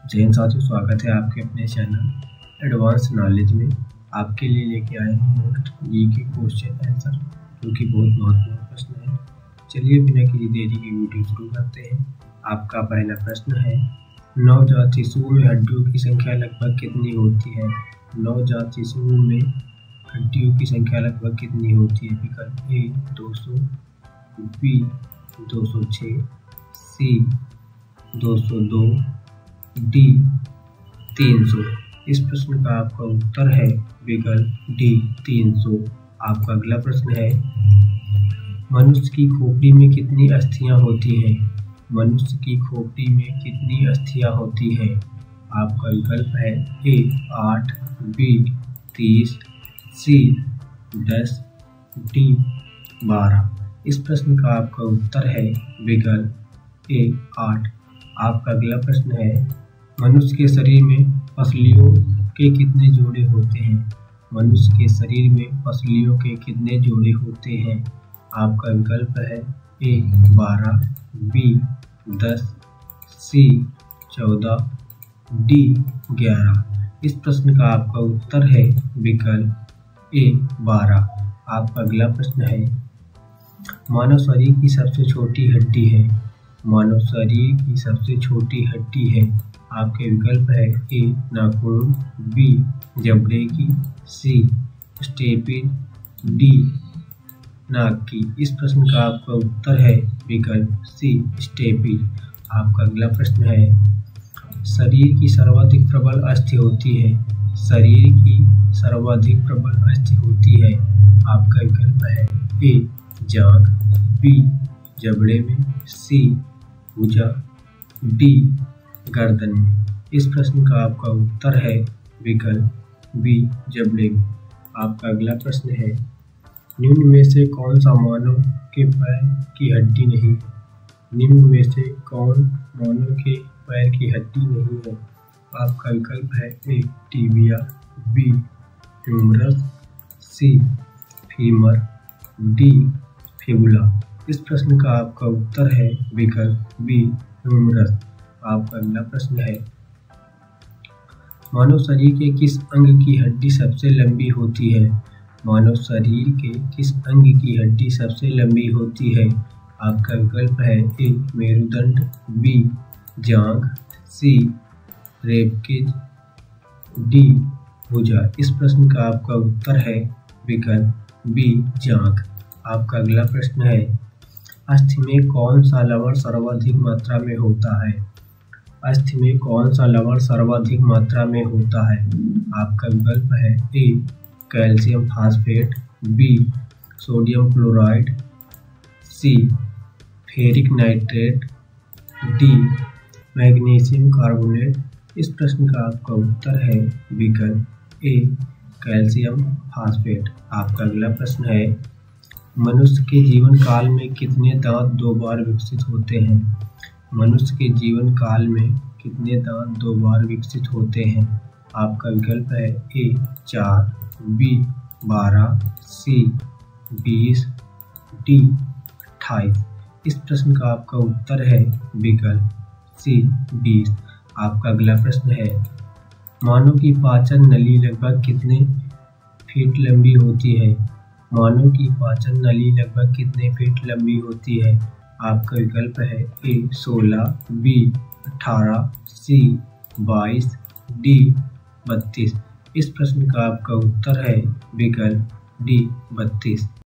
जय हिंद साथियों, स्वागत है आपके अपने चैनल एडवांस नॉलेज में। आपके लिए लेके आए हैं मोस्ट जीके क्वेश्चन आंसर, जो कि बहुत महत्वपूर्ण प्रश्न है। चलिए बिना किसी देरी की वीडियो शुरू करते हैं। आपका पहला प्रश्न है, नवजात शिशुओं में हड्डियों की संख्या लगभग कितनी होती है? नवजात शिशुओं में हड्डियों की संख्या लगभग कितनी होती है? विकल्प ए 200, बी 206, सी 202, डी 300। इस प्रश्न का आपका उत्तर है विकल्प डी 300। आपका अगला प्रश्न है, मनुष्य की खोपड़ी में कितनी अस्थियां होती हैं? मनुष्य की खोपड़ी में कितनी अस्थियां होती हैं? आपका विकल्प है ए 8, बी 30, सी 10, डी 12। इस प्रश्न का आपका उत्तर है विकल्प ए 8। आपका अगला प्रश्न है, मनुष्य के शरीर में पसलियों के कितने जोड़े होते हैं? मनुष्य के शरीर में पसलियों के कितने जोड़े होते हैं? आपका विकल्प है ए 12, बी 10, सी 14, डी 11। इस प्रश्न का आपका उत्तर है विकल्प ए 12। आपका अगला प्रश्न है, मानव शरीर की सबसे छोटी हड्डी है। मानव शरीर की सबसे छोटी हड्डी है। आपके विकल्प है ए नाखून, बी जबड़े की, सी स्टेपिन, डी नाक की। इस प्रश्न का आपका उत्तर है विकल्प सी स्टेपिन। आपका अगला प्रश्न है, शरीर की सर्वाधिक प्रबल अस्थि होती है। शरीर की सर्वाधिक प्रबल अस्थि होती है। आपका विकल्प है ए जांघ, बी जबड़े में, सी भुजा, डी गर्दन में। इस प्रश्न का आपका उत्तर है विकल्प बी जबड़े में। आपका अगला प्रश्न है, निम्न में से कौन सा मानव के पैर की हड्डी नहीं? निम्न में से कौन मानव के पैर की हड्डी नहीं है? आपका विकल्प है ए टिबिया, बी ह्यूमरस, सी फीमर, डी फिबुला। इस प्रश्न का आपका उत्तर है विकल्प बी ह्यूमरस। आपका अगला प्रश्न है, मानव शरीर के किस अंग की हड्डी सबसे लंबी होती है? मानव शरीर के किस अंग की हड्डी सबसे लंबी होती है? आपका विकल्प है ए मेरुदंड, बी जांघ, सी रेबकेज, डी भुजा। इस प्रश्न का आपका उत्तर है विकल्प बी जांघ। आपका अगला प्रश्न है, अस्थि में कौन सा लवण सर्वाधिक मात्रा में होता है? अस्थि में कौन सा लवण सर्वाधिक मात्रा में होता है? आपका विकल्प है A calcium phosphate, B sodium chloride, C ferric nitrate, D magnesium carbonate. इस प्रश्न का आपका उत्तर है विकल्प ए कैल्शियम फास्फेट। आपका अगला प्रश्न है, मनुष्य के जीवन काल में कितने दांत 2 बार विकसित होते हैं? मनुष्य के जीवन काल में कितने दांत 2 बार विकसित होते हैं? आपका विकल्प है ए 4, बी 12, सी 20, डी 28। इस प्रश्न का आपका उत्तर है विकल्प सी 20। आपका अगला प्रश्न है, मानव की पाचन नली लगभग कितने फीट लंबी होती है? मानव की पाचन नली लगभग कितने फीट लंबी होती है? आपका विकल्प है ए 16, बी 18, सी 22, डी 32। इस प्रश्न का आपका उत्तर है विकल्प डी 32।